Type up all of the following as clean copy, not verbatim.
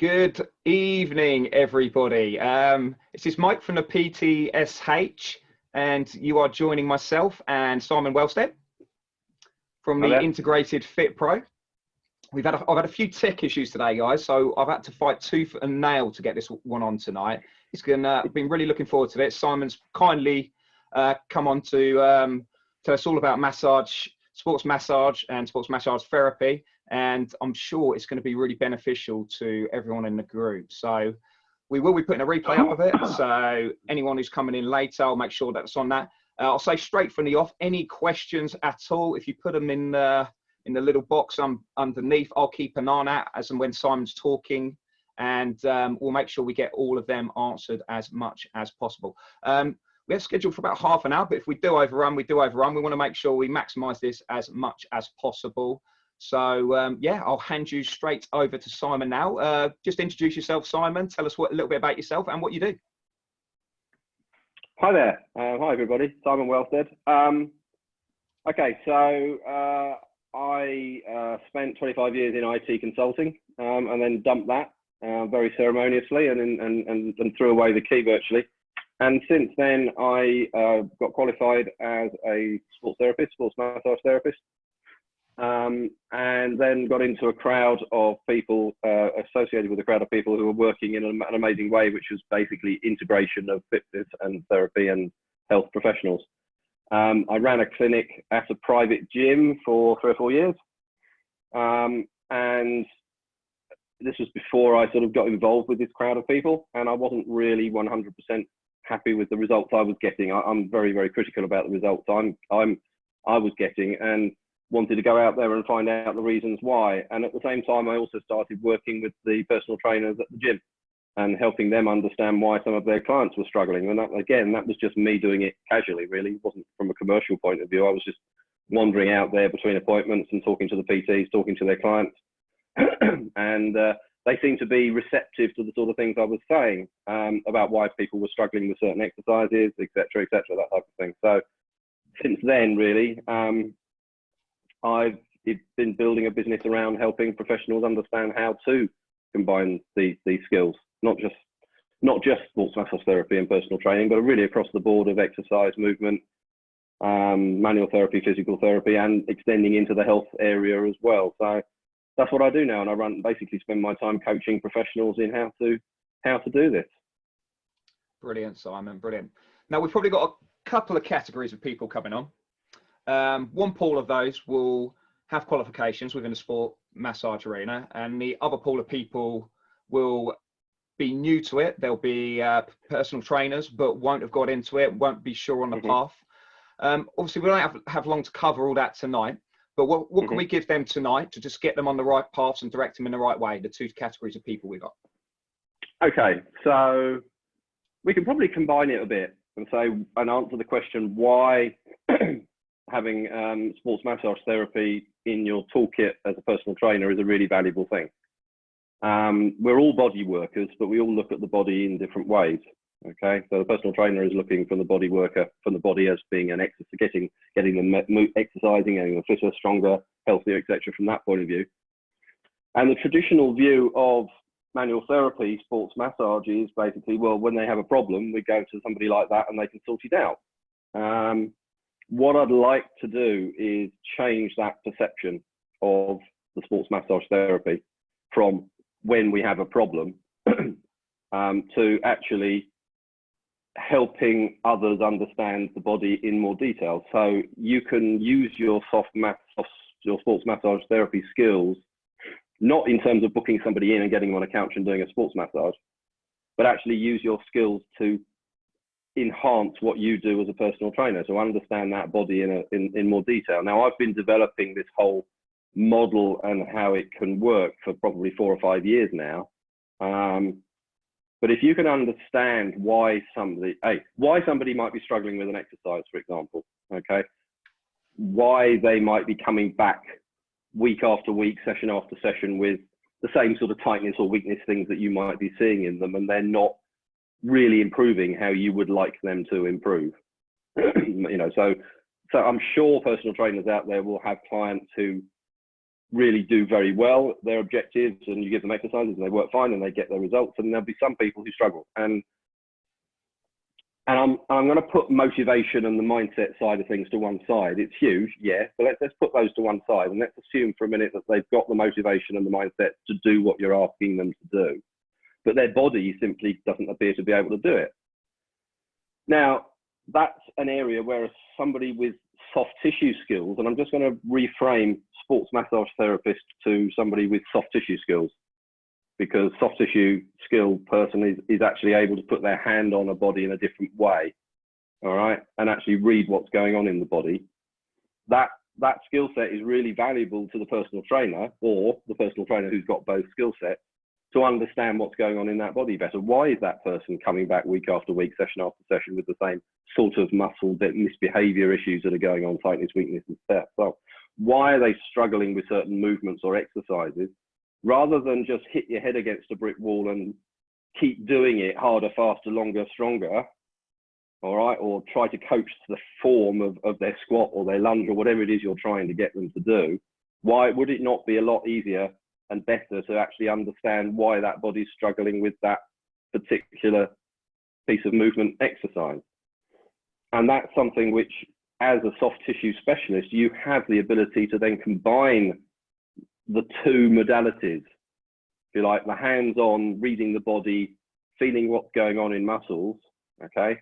Good evening, everybody. This is Mike from the PTSH, and you are joining myself and Simon Wellsted from the Integrated Fit Pro. I've had a few tech issues today, guys, so I've had to fight tooth and nail to get this one on tonight. I've been really looking forward to it. Simon's kindly come on to tell us all about massage, sports massage and sports massage therapy. And I'm sure it's going to be really beneficial to everyone in the group. So we will be putting a replay up of it. So anyone who's coming in later, I'll make sure that's on that. I'll say straight from the off, any questions at all, if you put them in the little box underneath, I'll keep an eye on that as and when Simon's talking. And we'll make sure we get all of them answered as much as possible. We have scheduled for about half an hour, but if we do overrun, we do overrun. We want to make sure we maximize this as much as possible. So yeah, I'll hand you straight over to Simon now. Just introduce yourself, Simon. Tell us a little bit about yourself and what you do. Hi there. Hi everybody. Simon Wellsted. Okay, so I spent 25 years in IT consulting and then dumped that very ceremoniously and threw away the key virtually. And since then, I got qualified as a sports therapist, sports massage therapist. And then got into a crowd of people, associated with a crowd of people who were working in an amazing way, which was basically integration of fitness and therapy and health professionals. I ran a clinic at a private gym for 3 or 4 years. And this was before I sort of got involved with this crowd of people, and I wasn't really 100% happy with the results I was getting. I'm very, very critical about the results I was getting, and wanted to go out there and find out the reasons why. And at the same time, I also started working with the personal trainers at the gym and helping them understand why some of their clients were struggling. And that, again, that was just me doing it casually, really. It wasn't from a commercial point of view. I was just wandering out there between appointments and talking to the PTs, talking to their clients. And they seemed to be receptive to the sort of things I was saying about why people were struggling with certain exercises, et cetera, that type of thing. So since then, really, I've been building a business around helping professionals understand how to combine these skills, not just sports massage therapy and personal training, but really across the board of exercise, movement, manual therapy, physical therapy, and extending into the health area as well. So that's what I do now, and I basically spend my time coaching professionals in how to do this. Brilliant, Simon, brilliant. Now we've probably got a couple of categories of people coming on. One pool of those will have qualifications within the sport massage arena, and the other pool of people will be new to it. They'll be personal trainers, but won't have got into it, won't be sure on the path. Obviously, we don't have long to cover all that tonight, but what can we give them tonight to just get them on the right paths and direct them in the right way, the two categories of people we've got? Okay, so we can probably combine it a bit and answer the question why having sports massage therapy in your toolkit as a personal trainer is a really valuable thing. We're all body workers, but we all look at the body in different ways. Okay, so the personal trainer is looking from the body worker, from the body as being an exercise, getting them exercising, getting them fitter, stronger, healthier, etc. from that point of view. And the traditional view of manual therapy, sports massage, is basically, well, when they have a problem, we go to somebody like that and they can sort it out. What I'd like to do is change that perception of the sports massage therapy from when we have a problem to actually helping others understand the body in more detail. So you can use your your sports massage therapy skills, not in terms of booking somebody in and getting them on a couch and doing a sports massage, but actually use your skills to enhance what you do as a personal trainer, so understand that body in more detail. Now, I've been developing this whole model and how it can work for probably 4 or 5 years now. But if you can understand why somebody might be struggling with an exercise, for example, okay, why they might be coming back week after week, session after session with the same sort of tightness or weakness things that you might be seeing in them, and they're not really improving how you would like them to improve. You know, so I'm sure personal trainers out there will have clients who really do very well at their objectives, and you give them exercises and they work fine and they get their results. And there'll be some people who struggle. And I'm going to put motivation and the mindset side of things to one side. It's huge, yeah, but let's put those to one side, and let's assume for a minute that they've got the motivation and the mindset to do what you're asking them to do, but their body simply doesn't appear to be able to do it. Now, that's an area where somebody with soft tissue skills, and I'm just going to reframe sports massage therapist to somebody with soft tissue skills, because soft tissue skill person is actually able to put their hand on a body in a different way, all right, and actually read what's going on in the body. That skill set is really valuable to the personal trainer, or the personal trainer who's got both skill sets, to understand what's going on in that body better. Why is that person coming back week after week, session after session, with the same sort of muscle misbehavior issues that are going on, tightness, weakness, and steps? So why are they struggling with certain movements or exercises? Rather than just hit your head against a brick wall and keep doing it harder, faster, longer, stronger, all right, or try to coach the form of their squat or their lunge or whatever it is you're trying to get them to do, why would it not be a lot easier and better to actually understand why that body's struggling with that particular piece of movement exercise? And that's something which, as a soft tissue specialist, you have the ability to then combine the two modalities, if you like, the hands-on, reading the body, feeling what's going on in muscles, okay,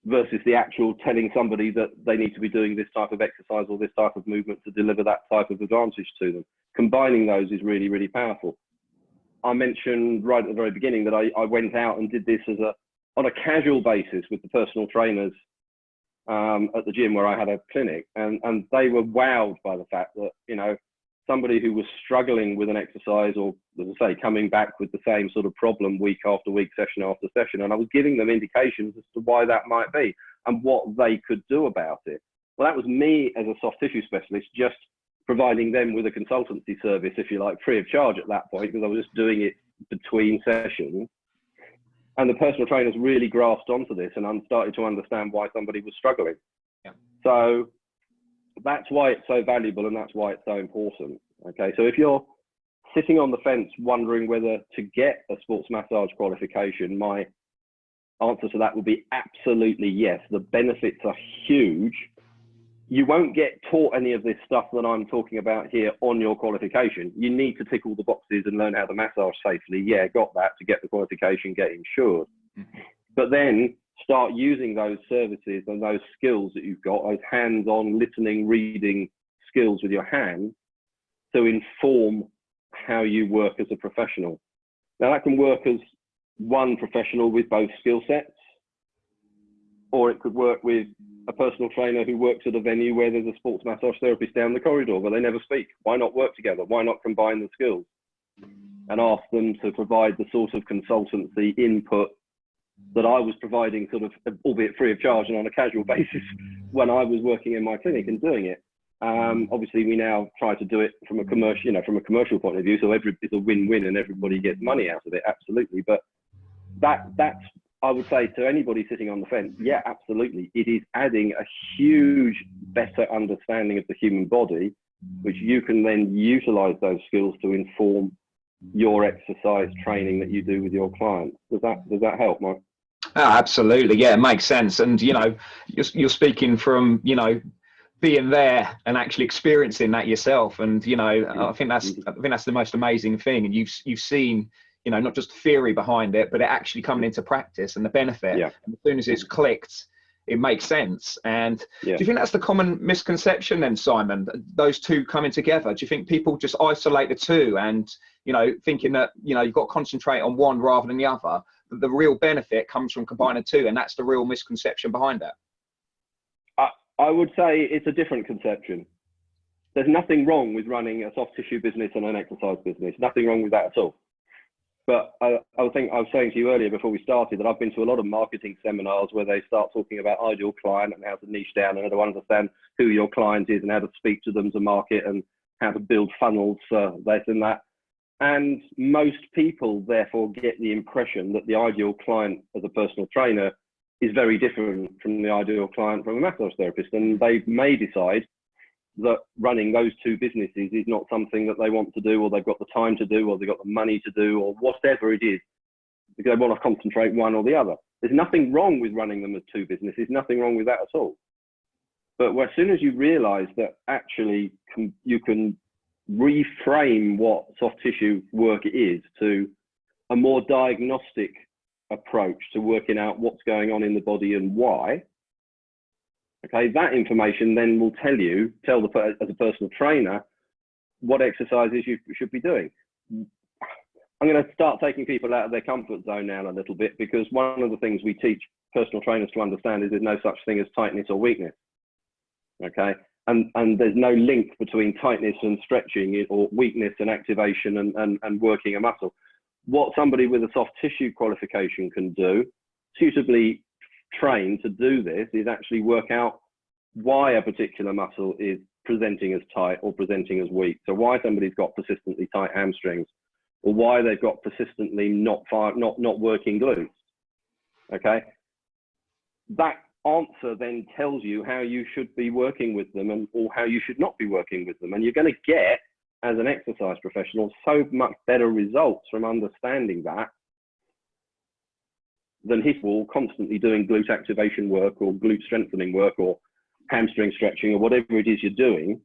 versus the actual telling somebody that they need to be doing this type of exercise or this type of movement to deliver that type of advantage to them. Combining those is really, really powerful. I mentioned right at the very beginning that I went out and did this on a casual basis with the personal trainers at the gym where I had a clinic, and they were wowed by the fact that, you know, somebody who was struggling with an exercise, or as I say, coming back with the same sort of problem week after week, session after session, and I was giving them indications as to why that might be and what they could do about it. Well, that was me as a soft tissue specialist, just providing them with a consultancy service, if you like, free of charge at that point, because I was just doing it between sessions. And the personal trainers really grasped onto this and started to understand why somebody was struggling. Yeah. So that's why it's so valuable, and that's why it's so important. Okay, so if you're sitting on the fence wondering whether to get a sports massage qualification, my answer to that would be absolutely yes. The benefits are huge. You won't get taught any of this stuff that I'm talking about here on your qualification. You need to tick all the boxes and learn how to massage safely. Yeah, got that, to get the qualification, get insured. Mm-hmm. But then start using those services and those skills that you've got, those hands-on listening, reading skills with your hands, to inform how you work as a professional. Now, that can work as one professional with both skill sets, or it could work with a personal trainer who works at a venue where there's a sports massage therapist down the corridor, but they never speak. Why not work together? Why not combine the skills and ask them to provide the sort of consultancy input that I was providing, sort of, albeit free of charge and on a casual basis, when I was working in my clinic and doing it. Obviously, we now try to do it from a commercial point of view, so it's a win-win and everybody gets money out of it, absolutely. But that's, I would say to anybody sitting on the fence, yeah, absolutely. It is adding a huge, better understanding of the human body, which you can then utilize those skills to inform your exercise training that you do with your clients. Does that help, Mike? Oh, absolutely. Yeah, it makes sense. And, you know, you're speaking from, you know, being there and actually experiencing that yourself. And, you know, I think that's the most amazing thing. And you've seen, you know, not just the theory behind it, but it actually coming into practice and the benefit. Yeah. And as soon as it's clicked, it makes sense. And do you think that's the common misconception then, Simon, those two coming together? Do you think people just isolate the two and, you know, thinking that, you know, you've got to concentrate on one rather than the other, but the real benefit comes from combining two, and that's the real misconception behind that? I would say it's a different conception. There's nothing wrong with running a soft tissue business and an exercise business. Nothing wrong with that at all. But I was saying to you earlier before we started that I've been to a lot of marketing seminars where they start talking about ideal client and how to niche down and how to understand who your client is and how to speak to them to market and how to build funnels for this and that. And most people therefore get the impression that the ideal client as a personal trainer is very different from the ideal client from a massage therapist. And they may decide that running those two businesses is not something that they want to do, or they've got the time to do, or they've got the money to do, or whatever it is, because they want to concentrate one or the other. There's nothing wrong with running them as two businesses, nothing wrong with that at all. But as soon as you realize that actually you can reframe what soft tissue work is to a more diagnostic approach to working out what's going on in the body and why, okay, that information then will tell as a personal trainer what exercises you should be doing. I'm going to start taking people out of their comfort zone now a little bit, because one of the things we teach personal trainers to understand is there's no such thing as tightness or weakness. Okay, and there's no link between tightness and stretching, or weakness and activation and working a muscle. What somebody with a soft tissue qualification can do, suitably trained to do this, is actually work out why a particular muscle is presenting as tight or presenting as weak. So why somebody's got persistently tight hamstrings, or why they've got persistently not working glutes. Okay, that answer then tells you how you should be working with them, or how you should not be working with them. And you're going to get, as an exercise professional, so much better results from understanding that than people constantly doing glute activation work, or glute strengthening work, or hamstring stretching, or whatever it is you're doing,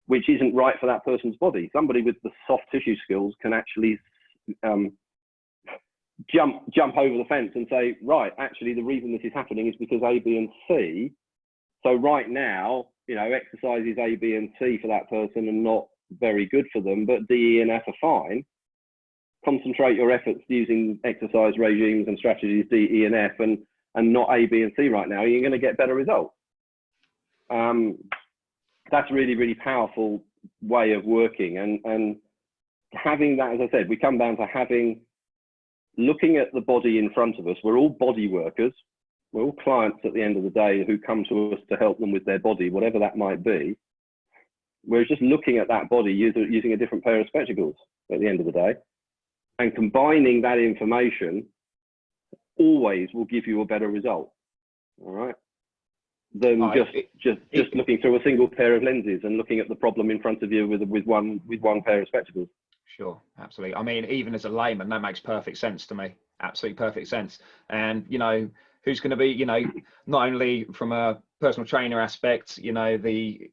which isn't right for that person's body. Somebody with the soft tissue skills can actually jump over the fence and say, right, actually the reason this is happening is because A, B, and C. So right now, you know, exercises A, B, and C for that person are not very good for them, but D, E, and F are fine. Concentrate your efforts using exercise regimes and strategies D, E, and F, and not A, B, and C right now. You're going to get better results. That's a really, really powerful way of working. And having that, as I said, we come down to looking at the body in front of us. We're all body workers. We're all clients at the end of the day who come to us to help them with their body, whatever that might be. We're just looking at that body using a different pair of spectacles at the end of the day. And combining that information always will give you a better result, all right? Than just looking through a single pair of lenses and looking at the problem in front of you with one pair of spectacles. Sure, absolutely. I mean, even as a layman, that makes perfect sense to me. Absolutely perfect sense. And, you know, who's going to be, you know, not only from a personal trainer aspect, you know, the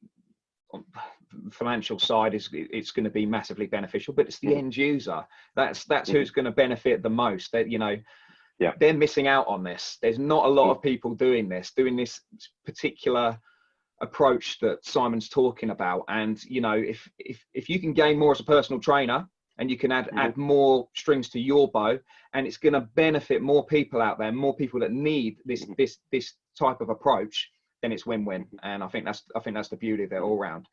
financial side it's going to be massively beneficial, but it's the end user. That's who's going to benefit the most. That, you know, yeah, they're missing out on this. There's not a lot of people doing this particular approach that Simon's talking about. And, you know, if you can gain more as a personal trainer, and you can add more strings to your bow, and it's going to benefit more people out there, more people that need this type of approach, then it's win-win. And I think that's the beauty of it all round.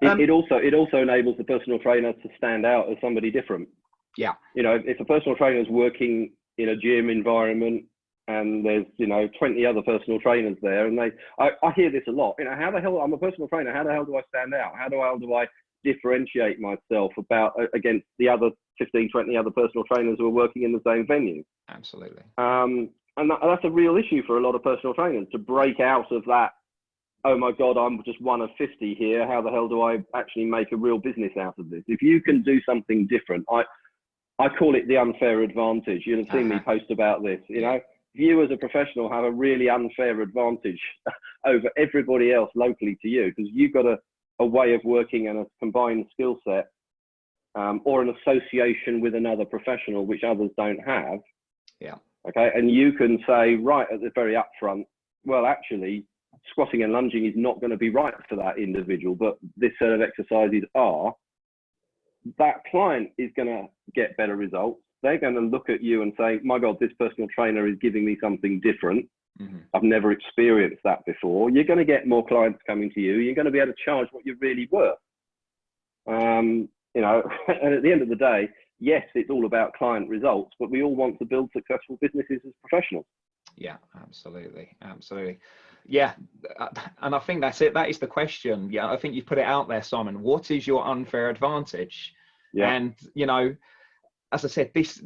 It also enables the personal trainer to stand out as somebody different. Yeah. You know, if a personal trainer is working in a gym environment and there's, you know, 20 other personal trainers there, and I hear this a lot, you know, how the hell, I'm a personal trainer, how the hell do I stand out? How do I differentiate myself against the other 15, 20 other personal trainers who are working in the same venue? Absolutely. And that's a real issue for a lot of personal trainers, to break out of that, oh my God, I'm just one of 50 here. How the hell do I actually make a real business out of this? If you can do something different, I call it the unfair advantage. You'll have seen me post about this. You know, you as a professional have a really unfair advantage over everybody else locally to you, because you've got a way of working and a combined skill set, or an association with another professional which others don't have. Yeah. Okay, and you can say right at the very upfront, well, actually, squatting and lunging is not going to be right for that individual, but this set of exercises are. That client is going to get better results. They're going to look at you and say, my God, this personal trainer is giving me something different. I've never experienced that before. You're going to get more clients coming to you. You're going to be able to charge what you're really worth. You know, and at the end of the day, yes, it's all about client results, but we all want to build successful businesses as professionals. Yeah, absolutely. Absolutely. Yeah. And I think that's it. That is the question. Yeah. I think you put it out there, Simon. What is your unfair advantage? Yeah. And, you know, as I said, this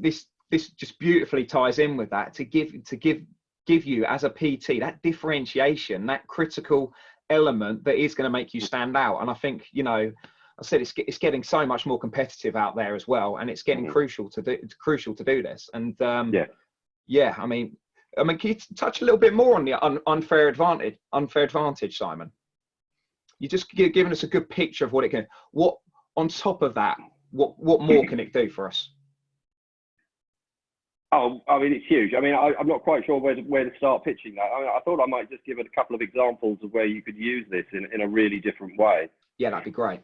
just beautifully ties in with that, to give you as a PT that differentiation, that critical element that is going to make you stand out. And I think, you know, I said it's getting so much more competitive out there as well, and it's getting crucial to do this. And yeah, I mean, can you touch a little bit more on the unfair advantage, Simon? You just giving us a good picture of what it can. What on top of that, what more can it do for us? Oh, I mean, it's huge. I mean, I'm not quite sure where to start pitching that. I mean, I thought I might just give it a couple of examples of where you could use this in a really different way. Yeah, that'd be great.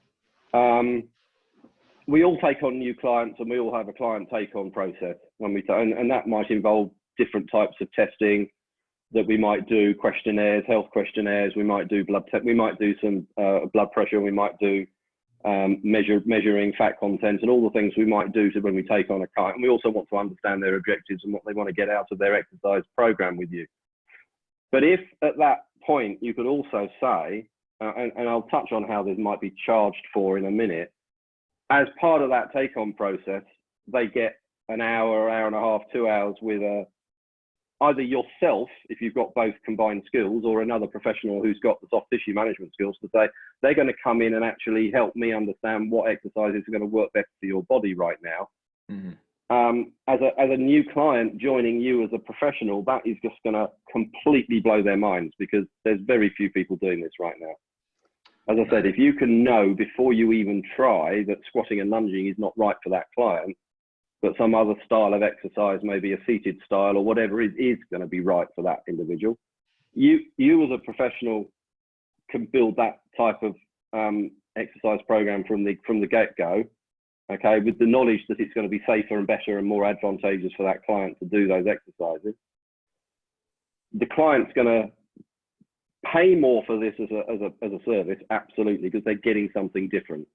We all take on new clients, and we all have a client take-on process when we and that might involve different types of testing that we might do, questionnaires, health questionnaires. We might do we might do some blood pressure. We might do measuring fat content and all the things we might do to when we take on a client. And we also want to understand their objectives and what they want to get out of their exercise program with you. But if at that point you could also say, and I'll touch on how this might be charged for in a minute, as part of that take-on process, they get an hour, hour and a half, 2 hours with either yourself, if you've got both combined skills, or another professional who's got the soft tissue management skills, to say they're going to come in and actually help me understand what exercises are going to work best for your body right now. As a new client joining you as a professional, that is just going to completely blow their minds, because there's very few people doing this right now. As I said, if you can know before you even try that squatting and lunging is not right for that client, but some other style of exercise, maybe a seated style or whatever is going to be right for that individual, you as a professional can build that type of exercise program from the get-go, okay, with the knowledge that it's going to be safer and better and more advantageous for that client to do those exercises. The client's going to pay more for this as a service, absolutely, because they're getting something different,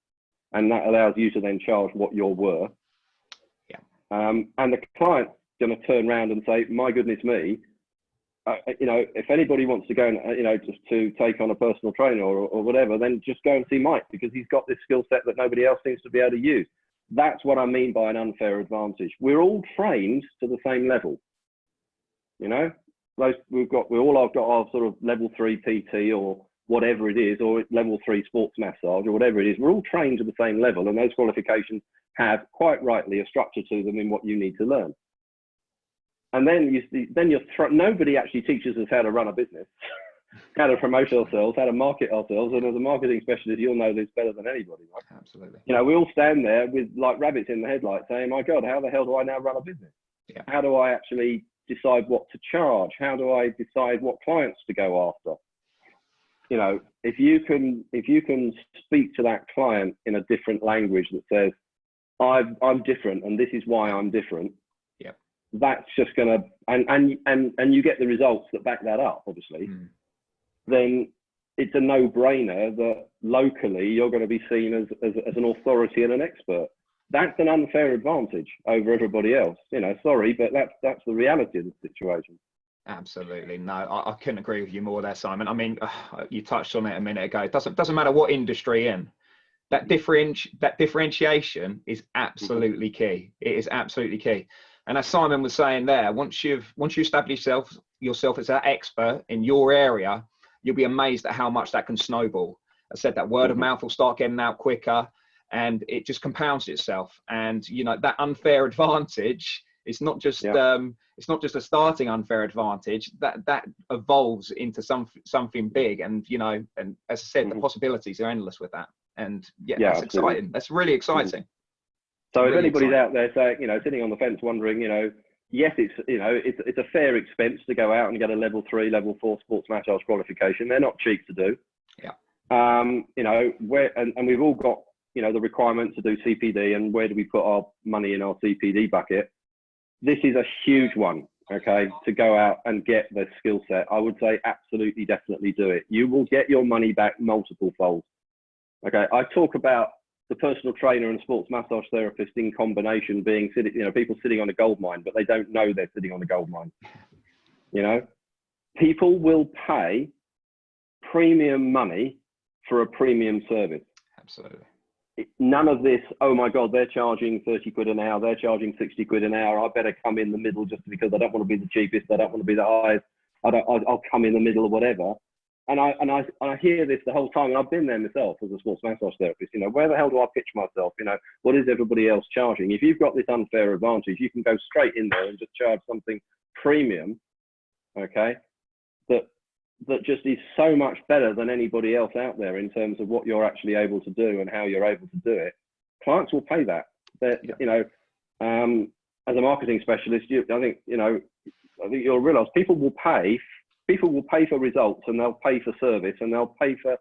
and that allows you to then charge what you're worth. And the client's going to turn around and say, my goodness me, you know, if anybody wants to go and, you know, just to take on a personal trainer or whatever, then just go and see Mike, because he's got this skill set that nobody else seems to be able to use. That's what I mean by an unfair advantage. We're all trained to the same level. You know, we all have got our sort of level 3 PT or whatever it is, or level 3 sports massage or whatever it is. We're all trained to the same level, and those qualifications have quite rightly a structure to them in what you need to learn. And then nobody actually teaches us how to run a business, how to promote ourselves, how to market ourselves. And as a marketing specialist, you'll know this better than anybody, right? Absolutely. You know, we all stand there with like rabbits in the headlights saying, my God, how the hell do I now run a business? Yeah. How do I actually decide what to charge? How do I decide what clients to go after? You know, if you can speak to that client in a different language that says, I'm different, and this is why I'm different. Yeah. That's just gonna and you get the results that back that up, obviously. Then it's a no-brainer that locally you're going to be seen as an authority and an expert. That's an unfair advantage over everybody else. You know, sorry, but that's the reality of the situation. Absolutely. No, I couldn't agree with you more there, Simon. I mean, you touched on it a minute ago. It doesn't matter what industry you're in. That differentiation is absolutely key. It is absolutely key. And as Simon was saying there, once you establish yourself as an expert in your area, you'll be amazed at how much that can snowball. I said that word of mouth will start getting out quicker, and it just compounds itself. And you know, that unfair advantage, it's not just a starting unfair advantage. That evolves into something big. And you know, and as I said, the possibilities are endless with that. And yeah, that's absolutely exciting. That's really exciting. So if anybody's out there saying, you know, sitting on the fence wondering, you know, yes, it's a fair expense to go out and get a level 3, level 4 sports massage qualification. They're not cheap to do. Yeah. You know, and we've all got, you know, the requirement to do CPD, and where do we put our money in our CPD bucket? This is a huge one, okay, to go out and get the skill set. I would say absolutely, definitely do it. You will get your money back multiple fold. Okay, I talk about the personal trainer and sports massage therapist in combination being, you know, people sitting on a gold mine, but they don't know they're sitting on a gold mine. You know, people will pay premium money for a premium service. Absolutely. None of this, oh my God, they're charging 30 quid an hour, they're charging 60 quid an hour, I better come in the middle just because I don't want to be the cheapest, I don't want to be the highest, I'll come in the middle or whatever. and I hear this the whole time, and I've been there myself as a sports massage therapist. You know, where the hell do I pitch myself? You know, what is everybody else charging? If you've got this unfair advantage, you can go straight in there and just charge something premium, okay, that just is so much better than anybody else out there in terms of what you're actually able to do and how you're able to do it. Clients will pay that. You know, as a marketing specialist, I think you'll realise people will pay for results, and they'll pay for service, and they'll pay for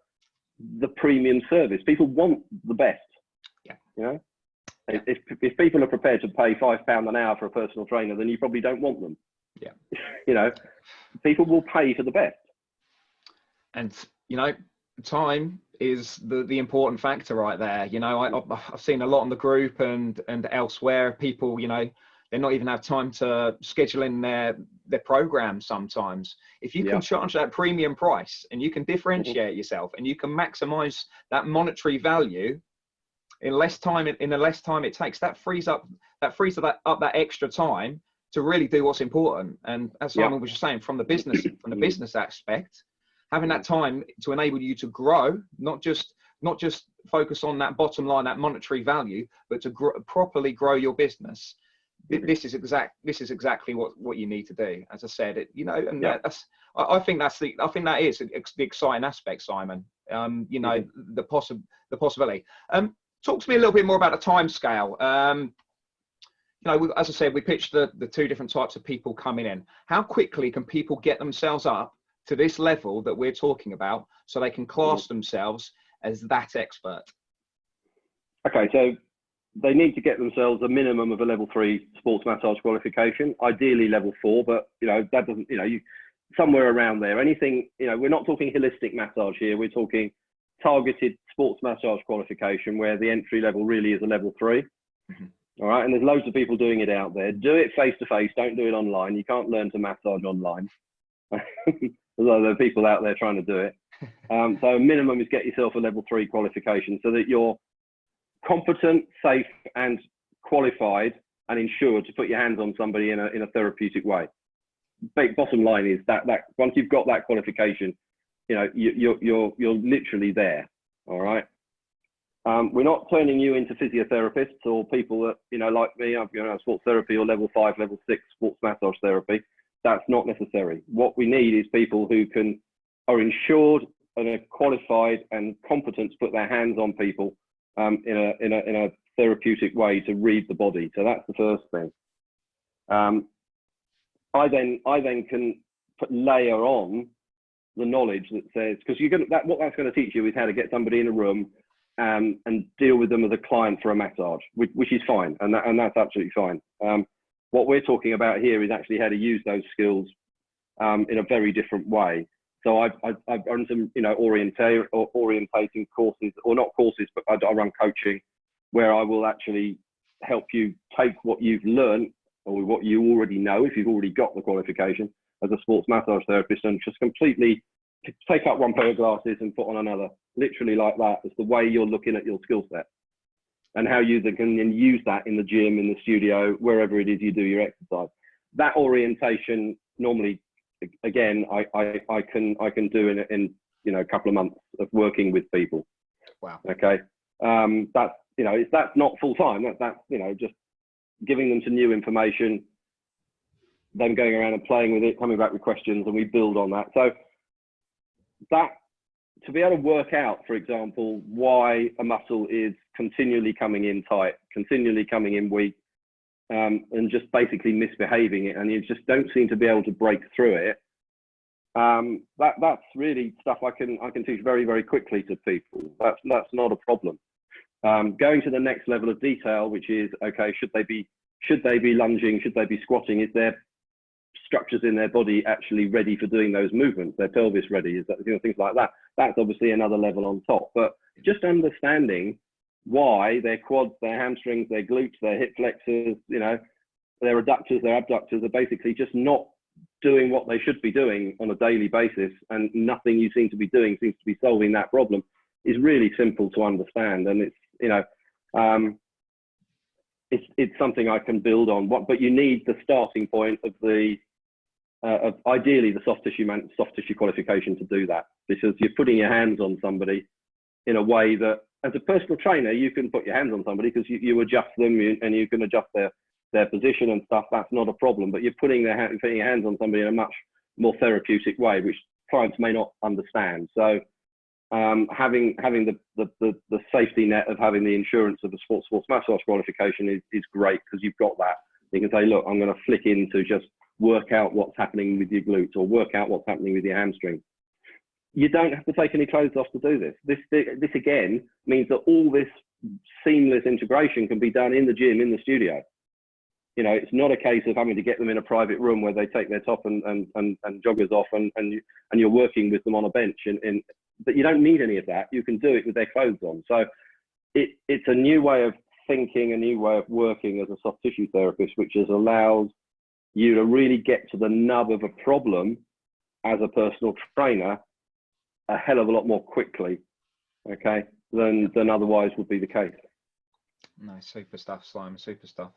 the premium service. People want the best. Yeah. You know, if people are prepared to pay £5 an hour for a personal trainer, then you probably don't want them. Yeah. You know, people will pay for the best. And, you know, time is the important factor right there. You know, I've seen a lot in the group and elsewhere, people, you know, they not even have time to schedule in their programs sometimes. If you can charge that premium price and you can differentiate yourself and you can maximize that monetary value in less time it takes, that frees up that extra time to really do what's important. And as Simon was just saying, from the business aspect, having that time to enable you to grow, not just focus on that bottom line, that monetary value, but to properly grow your business. This is exactly what you need to do. As I said, you know, and I think that is the exciting aspect, Simon. You know, the possibility. Talk to me a little bit more about the time scale. You know, as I said, we pitched the two different types of people coming in. How quickly can people get themselves up to this level that we're talking about, so they can class themselves as that expert? Okay, so they need to get themselves a minimum of a level 3 sports massage qualification, ideally level 4, but you know, that doesn't, you know, somewhere around there. Anything, you know, we're not talking holistic massage here, we're talking targeted sports massage qualification where the entry level really is a level 3. All right, and there's loads of people doing it out there. Do it face to face, don't do it online. You can't learn to massage online. Although there are people out there trying to do it. So minimum is get yourself a level 3 qualification so that you're competent, safe, and qualified and insured to put your hands on somebody in a therapeutic way. Bottom line is that once you've got that qualification, you know, you're literally there. All right. We're not turning you into physiotherapists or people that, you know, like me, I've, you know, sports therapy or level 5, level 6 sports massage therapy. That's not necessary. What we need is people who are insured and are qualified and competent to put their hands on people in a therapeutic way to read the body. So that's the first thing. I then can layer on the knowledge that says, because what that's going to teach you is how to get somebody in a room and deal with them as a client for a massage, which is fine, and that's absolutely fine. What we're talking about here is actually how to use those skills in a very different way. So I've run some, you know, orientating courses, or not courses, but I run coaching where I will actually help you take what you've learned or what you already know, if you've already got the qualification as a sports massage therapist, and just completely take up one pair of glasses and put on another, literally like that. It's the way you're looking at your skill set and how you can then use that in the gym, in the studio, wherever it is you do your exercise. That orientation normally, again, I can do in you know, a couple of months of working with people. Wow. Okay. That's, you know, that's not full time. That's you know, just giving them some new information, them going around and playing with it, coming back with questions, and we build on that. So that, to be able to work out, for example, why a muscle is continually coming in tight, continually coming in weak, and just basically misbehaving it, and you just don't seem to be able to break through it. That's really stuff I can teach very, very quickly to people. That's not a problem. Going to the next level of detail, which is, okay, should they be lunging? Should they be squatting? Is their structures in their body actually ready for doing those movements? Their pelvis ready? Is that, you know, things like that? That's obviously another level on top. But just understanding why their quads, their hamstrings, their glutes, their hip flexors, you know, their adductors, their abductors are basically just not doing what they should be doing on a daily basis, and nothing you seem to be doing seems to be solving that problem, is really simple to understand. And it's, you know, it's something I can build on. But you need the starting point of the ideally the soft tissue qualification to do that, because you're putting your hands on somebody in a way that, as a personal trainer, you can put your hands on somebody because you adjust them and you can adjust their position and stuff. That's not a problem. But you're putting your hands on somebody in a much more therapeutic way, which clients may not understand. So having the safety net of having the insurance of the sports massage qualification is great, because you've got that. You can say, look, I'm going to flick in to just work out what's happening with your glutes or work out what's happening with your hamstring. You don't have to take any clothes off to do this. This again means that all this seamless integration can be done in the gym, in the studio. You know, it's not a case of having to get them in a private room where they take their top and joggers off and you're working with them on a bench. But you don't need any of that. You can do it with their clothes on. So it's a new way of thinking, a new way of working as a soft tissue therapist, which allows you to really get to the nub of a problem as a personal trainer a hell of a lot more quickly, okay, than otherwise would be the case. No, super stuff, Simon, super stuff.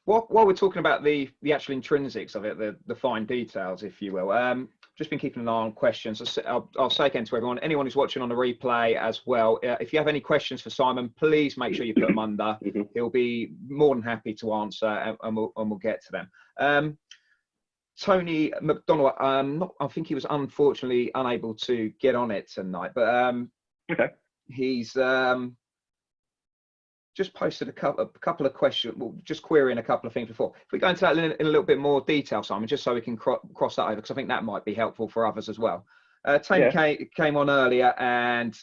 While we're talking about the actual intrinsics of it, the fine details, if you will, just been keeping an eye on questions. I'll say again to everyone, anyone who's watching on the replay as well, if you have any questions for Simon, please make sure you put them under. He'll be more than happy to answer, and we'll get to them. Tony McDonald, I think he was unfortunately unable to get on it tonight, but okay. He's just posted a couple of questions, well, just querying a couple of things before. If we go into that in a little bit more detail, Simon, just so we can cross that over, because I think that might be helpful for others as well. Tony came on earlier, and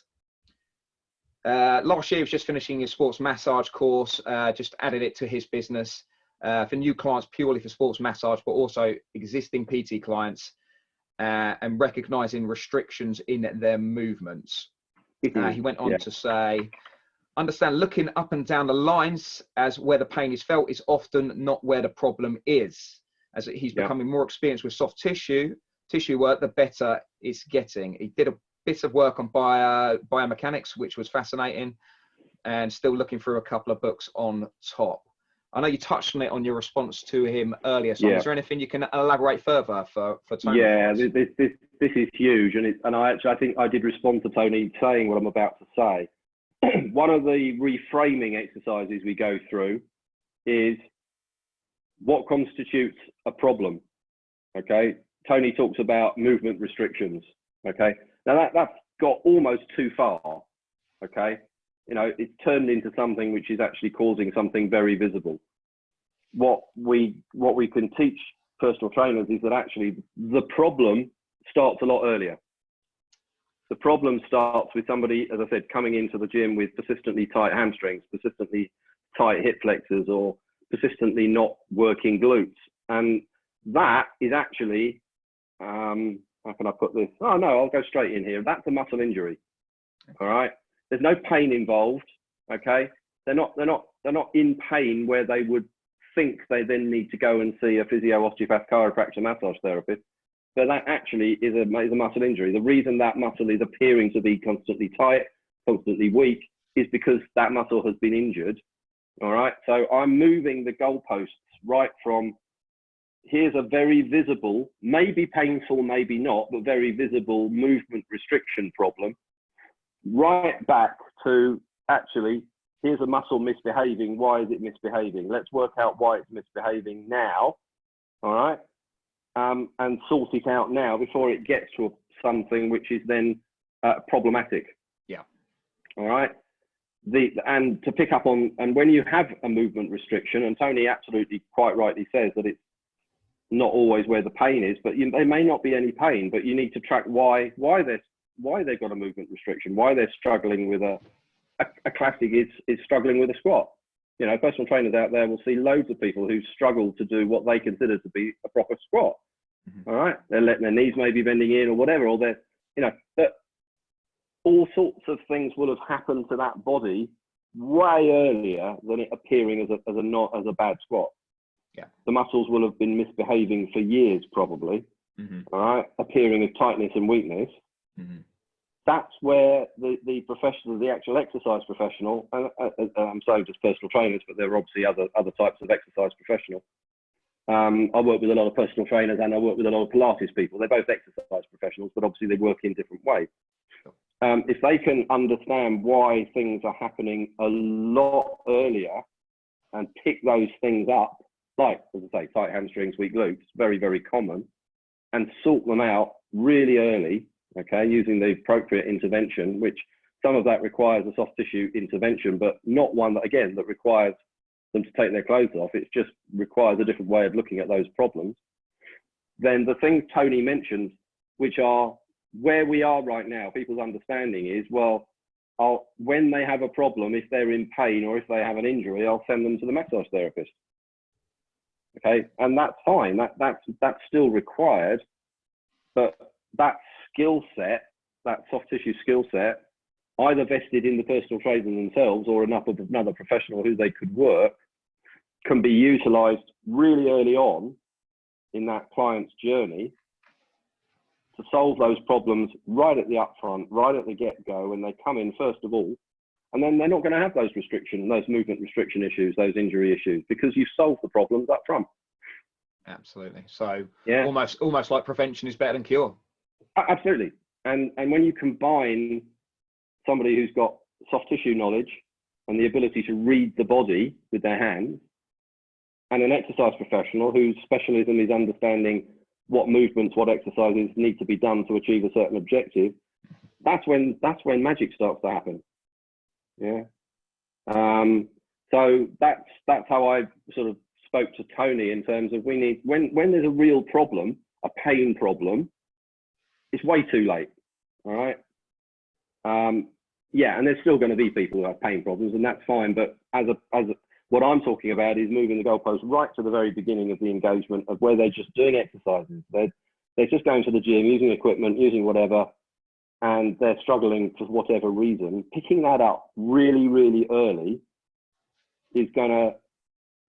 last year he was just finishing his sports massage course, just added it to his business for new clients purely for sports massage, but also existing PT clients, and recognizing restrictions in their movements. He went on to say, understand looking up and down the lines as where the pain is felt is often not where the problem is. As he's becoming more experienced with soft tissue work, the better it's getting. He did a bit of work on biomechanics, which was fascinating, and still looking through a couple of books on top. I know you touched on it on your response to him earlier, so is there anything you can elaborate further for Tony? Yeah, this is huge, and I think I did respond to Tony saying what I'm about to say. One of the reframing exercises we go through is what constitutes a problem. Okay, Tony talks about movement restrictions. Okay, now that's got almost too far. Okay, you know, it's turned into something which is actually causing something very visible. What we can teach personal trainers is that actually the problem starts a lot earlier. The problem starts with somebody, as I said, coming into the gym with persistently tight hamstrings, persistently tight hip flexors, or persistently not working glutes. And that is actually, how can I put this? Oh no, I'll go straight in here. That's a muscle injury. All right. There's no pain involved. Okay. They're not in pain where they would think they then need to go and see a physio, osteopath, chiropractor, massage therapist. But that actually is a muscle injury. The reason that muscle is appearing to be constantly tight, constantly weak, is because that muscle has been injured. All right. So I'm moving the goalposts right from here's a very visible, maybe painful, maybe not, but very visible movement restriction problem, right back to actually here's a muscle misbehaving. Why is it misbehaving? Let's work out why it's misbehaving now. All right. And sort it out now before it gets to something which is then problematic. Yeah. All right. And to pick up on, and when you have a movement restriction, and Tony absolutely quite rightly says that it's not always where the pain is, but there may not be any pain, but you need to track why they've got a movement restriction, why they're struggling with a classic is struggling with a squat. You know, personal trainers out there will see loads of people who struggle to do what they consider to be a proper squat. All right, they're letting their knees maybe bending in or whatever, or they're, you know, but all sorts of things will have happened to that body way earlier than it appearing as a bad squat. Yeah, the muscles will have been misbehaving for years probably. All right, appearing as tightness and weakness. That's where the professional, the actual exercise professional, I'm saying just personal trainers, but there are obviously other types of exercise professionals, I work with a lot of personal trainers and I work with a lot of Pilates people. They're both exercise professionals, but obviously they work in different ways. If they can understand why things are happening a lot earlier and pick those things up, like, as I say, tight hamstrings, weak glutes, very, very common, and sort them out really early, okay, using the appropriate intervention, which some of that requires a soft tissue intervention, but not one that, again, that requires them to take their clothes off. It just requires a different way of looking at those problems. Then the things Tony mentioned, which are where we are right now, people's understanding is, well, when they have a problem, if they're in pain or if they have an injury, I'll send them to the massage therapist. Okay, and that's fine. That's still required, but that skill set, that soft tissue skill set, either vested in the personal trainer themselves or another professional who they could work, can be utilized really early on in that client's journey to solve those problems right at the upfront, right at the get-go, when they come in first of all, and then they're not going to have those movement restriction issues, those injury issues, because you've solved the problems up front. Absolutely. So yeah, almost like prevention is better than cure. Absolutely. And when you combine somebody who's got soft tissue knowledge and the ability to read the body with their hands, and an exercise professional whose specialism is understanding what movements, what exercises need to be done to achieve a certain objective, that's when magic starts to happen. Yeah. So that's how I sort of spoke to Tony in terms of we need, when there's a real problem, a pain problem, it's way too late. All right. Yeah, and there's still going to be people who have pain problems, and that's fine. But what I'm talking about is moving the goalpost right to the very beginning of the engagement, of where they're just doing exercises. They're just going to the gym, using equipment, using whatever, and they're struggling for whatever reason. Picking that up really, really early is going to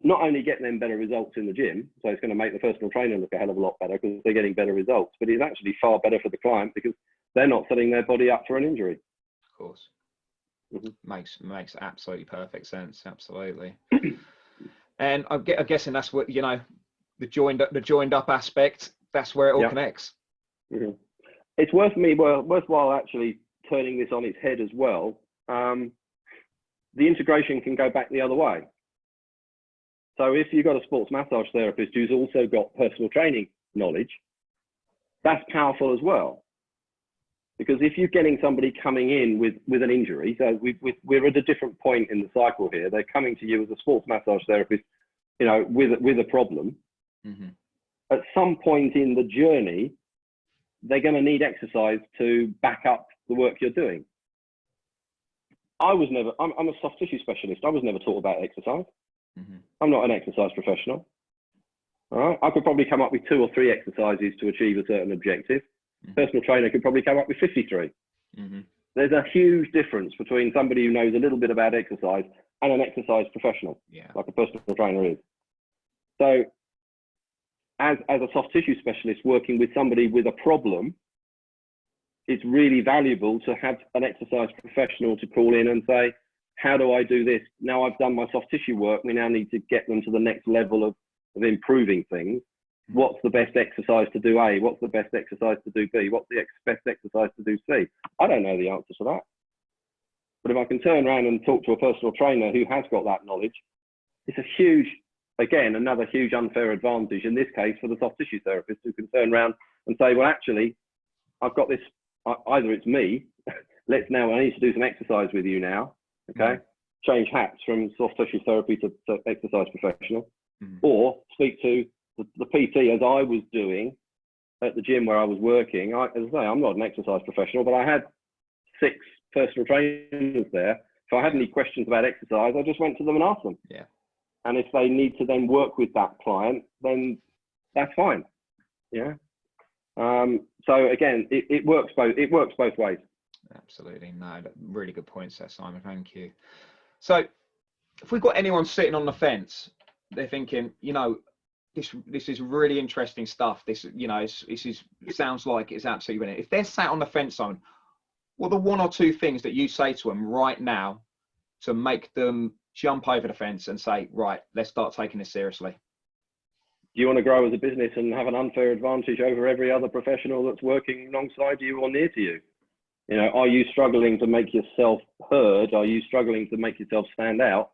not only get them better results in the gym, so it's going to make the personal trainer look a hell of a lot better because they're getting better results, but it's actually far better for the client because they're not setting their body up for an injury. Of course. Mm-hmm. Makes absolutely perfect sense. Absolutely. And I'm guessing that's what, you know, the joined up aspect, that's where it all connects. Mm-hmm. It's worthwhile actually turning this on its head as well. The integration can go back the other way. So if you've got a sports massage therapist who's also got personal training knowledge, that's powerful as well. Because if you're getting somebody coming in with an injury, so we're at a different point in the cycle here. They're coming to you as a sports massage therapist, you know, with a problem. Mm-hmm. At some point in the journey, they're going to need exercise to back up the work you're doing. I'm a soft tissue specialist. I was never taught about exercise. Mm-hmm. I'm not an exercise professional. All right, I could probably come up with 2 or 3 exercises to achieve a certain objective. Mm-hmm. Personal trainer could probably come up with 53. Mm-hmm. There's a huge difference between somebody who knows a little bit about exercise and an exercise professional, like a personal trainer is. So as a soft tissue specialist working with somebody with a problem, it's really valuable to have an exercise professional to call in and say, how do I do this? Now I've done my soft tissue work, we now need to get them to the next level of improving things. What's the best exercise to do A? What's the best exercise to do B? What's the best exercise to do C? I don't know the answer to that. But if I can turn around and talk to a personal trainer who has got that knowledge, it's a huge, again, another huge unfair advantage in this case for the soft tissue therapist who can turn around and say, well, actually, I've got this, either it's me, I need to do some exercise with you now, okay? Change hats from soft tissue therapy to exercise professional, or speak to the PT as I was doing at the gym where I was working. As I say, I'm not an exercise professional, but I had 6 personal trainers there. If I had any questions about exercise, I just went to them and asked them. Yeah. And if they need to then work with that client, then that's fine. Yeah. So again, it works both ways. Absolutely. No, really good points there, Simon. Thank you. So if we've got anyone sitting on the fence, they're thinking, you know, this is really interesting stuff. This, you know, it sounds like it's absolutely brilliant. If they're sat on the fence zone, what are the 1 or 2 things that you say to them right now to make them jump over the fence and say, right, let's start taking this seriously? Do you want to grow as a business and have an unfair advantage over every other professional that's working alongside you or near to you? You know, are you struggling to make yourself heard? Are you struggling to make yourself stand out?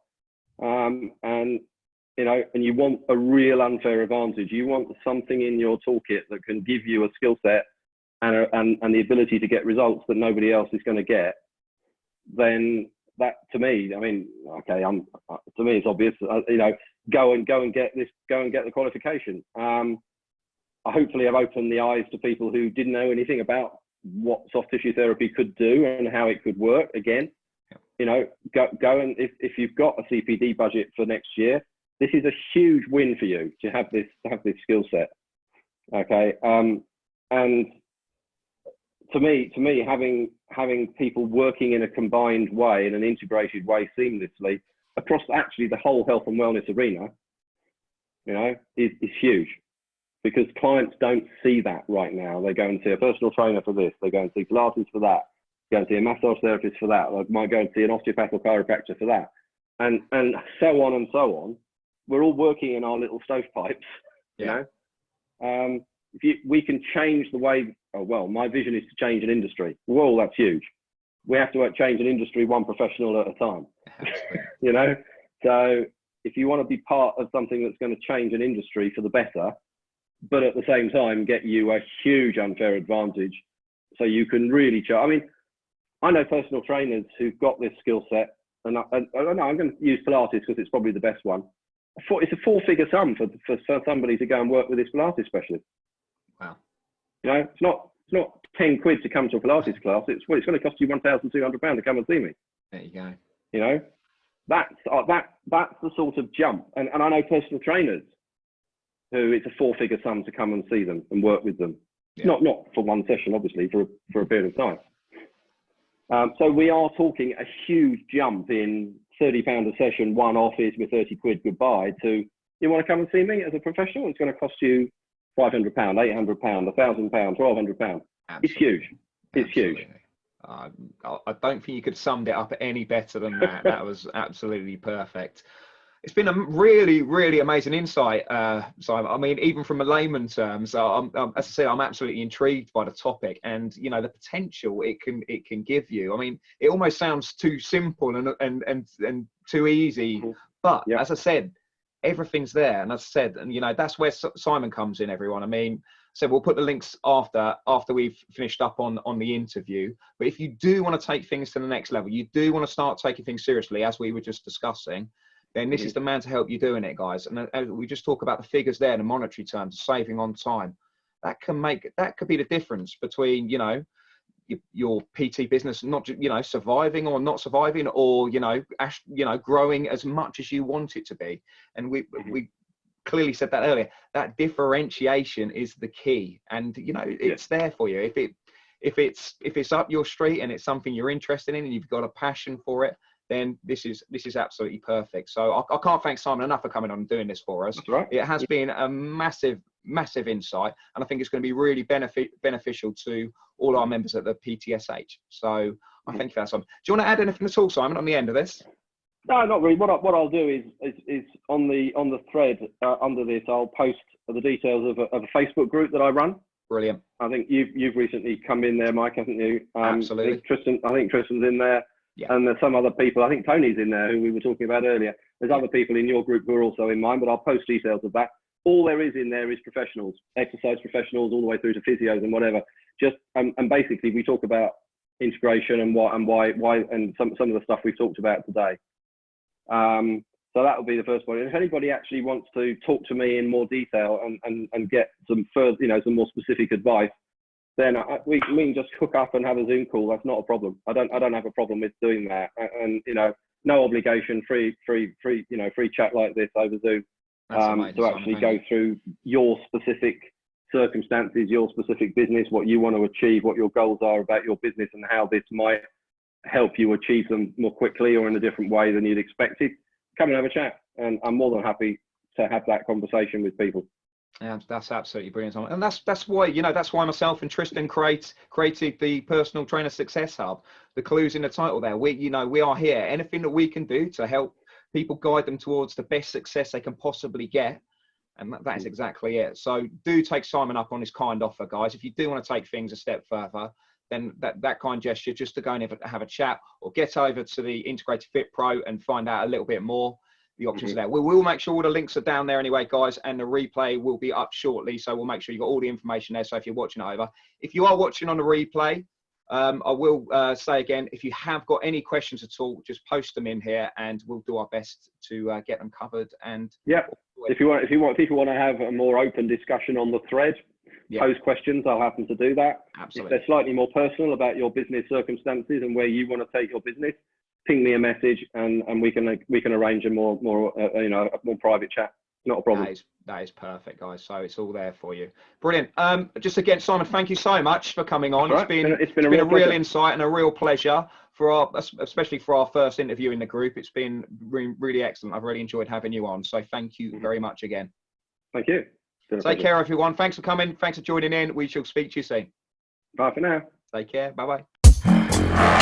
And you know, and you want a real unfair advantage. You want something in your toolkit that can give you a skill set and the ability to get results that nobody else is going to get. Then that, to me, I mean, okay, to me it's obvious. You know, go and get this. Go and get the qualification. Hopefully, I've opened the eyes to people who didn't know anything about what soft tissue therapy could do and how it could work. Again, you know, go and if you've got a CPD budget for next year, this is a huge win for you to have this skill set. Okay, and to me, having people working in a combined way, in an integrated way, seamlessly across actually the whole health and wellness arena, you know, is huge. Because clients don't see that right now. They go and see a personal trainer for this. They go and see Pilates for that. Go and see a massage therapist for that. They might go and see an osteopath or chiropractor for that. And so on and so on. We're all working in our little stovepipes, you know. We can change the way, oh, well, my vision is to change an industry. Well, that's huge. We have to change an industry one professional at a time, you know. So if you want to be part of something that's going to change an industry for the better, but at the same time get you a huge unfair advantage, so you can really I mean, I know personal trainers who've got this skill set, and I don't know, I'm going to use Pilates because it's probably the best one. It's a 4-figure sum for somebody to go and work with this Pilates specialist. Wow. You know, it's not 10 quid to come to a Pilates class. It's going to cost you £1,200 to come and see me. There you go. You know, that's the sort of jump. And I know personal trainers who it's a 4-figure sum to come and see them and work with them. Yeah. Not for one session, obviously, for a period of time. So we are talking a huge jump in £30 a session, one office with 30 quid goodbye, to, you want to come and see me as a professional? It's going to cost you £500, £800, £1,000, £1,200. It's huge. It's huge. I don't think you could have summed it up any better than that. That was absolutely perfect. It's been a really, really amazing insight, Simon. I mean, even from a layman terms, as I said, I'm absolutely intrigued by the topic, and you know the potential it can give you. I mean, it almost sounds too simple and too easy, but as I said, everything's there. And as I said, and you know that's where Simon comes in. Everyone, I mean, so we'll put the links after we've finished up on the interview. But if you do want to take things to the next level, you do want to start taking things seriously, as we were just discussing, then this is the man to help you doing it, guys. And we just talk about the figures there, the monetary terms, saving on time. That could be the difference between, you know, your PT business not, you know, surviving or not surviving, or you know, growing as much as you want it to be. And we clearly said that earlier. That differentiation is the key, and you know, it's there for you. If it's up your street and it's something you're interested in and you've got a passion for it, then this is absolutely perfect. So I can't thank Simon enough for coming on and doing this for us. That's right. It has been a massive insight, and I think it's going to be really beneficial to all our members at the PTSH. So I thank you for that, Simon. Do you want to add anything at all, Simon, on the end of this? No, not really. What I'll do is on the thread under this, I'll post the details of a Facebook group that I run. Brilliant. I think you've recently come in there, Mike, haven't you? Absolutely. I think Tristan's in there. Yeah. And there's some other people. I think Tony's in there, who we were talking about earlier. There's other people in your group who are also in mine, but I'll post details of that. All there is in there is professionals, exercise professionals, all the way through to physios and whatever. Just and basically we talk about integration and why and some of the stuff we've talked about today. So that will be the first point. And if anybody actually wants to talk to me in more detail and get some further, you know, some more specific advice, then we can just hook up and have a Zoom call. That's not a problem. I don't have a problem with doing that. And you know, no obligation, free chat like this over Zoom, to actually go through your specific circumstances, your specific business, what you want to achieve, what your goals are about your business, and how this might help you achieve them more quickly or in a different way than you'd expected. Come and have a chat, and I'm more than happy to have that conversation with people. Yeah, that's absolutely brilliant, and that's why, you know, that's why myself and Tristan created the Personal Trainer Success Hub. The clue's in the title there. We are here. Anything that we can do to help people, guide them towards the best success they can possibly get, And that is exactly it. So do take Simon up on his kind offer, guys. If you do want to take things a step further, then that kind gesture, just to go and have a chat, or get over to the Integrated Fit Pro and find out a little bit more. The options are there. We will make sure all the links are down there anyway, guys, and the replay will be up shortly. So we'll make sure you've got all the information there. So if you're watching it over, if you are watching on the replay, I will say again, if you have got any questions at all, just post them in here and we'll do our best to get them covered. And yeah, if people want to have a more open discussion on the thread, pose questions, I'll happen to do that. Absolutely. If they're slightly more personal about your business circumstances and where you want to take your business, ping me a message and we can arrange a more private chat. Not a problem. That is perfect, guys. So it's all there for you. Brilliant. Just again, Simon, thank you so much for coming on. Right. It's been a real insight and a real pleasure especially for our first interview in the group. It's been really excellent. I've really enjoyed having you on. So thank you very much again. Thank you. Take care, everyone. Thanks for coming. Thanks for joining in. We shall speak to you soon. Bye for now. Take care. Bye-bye.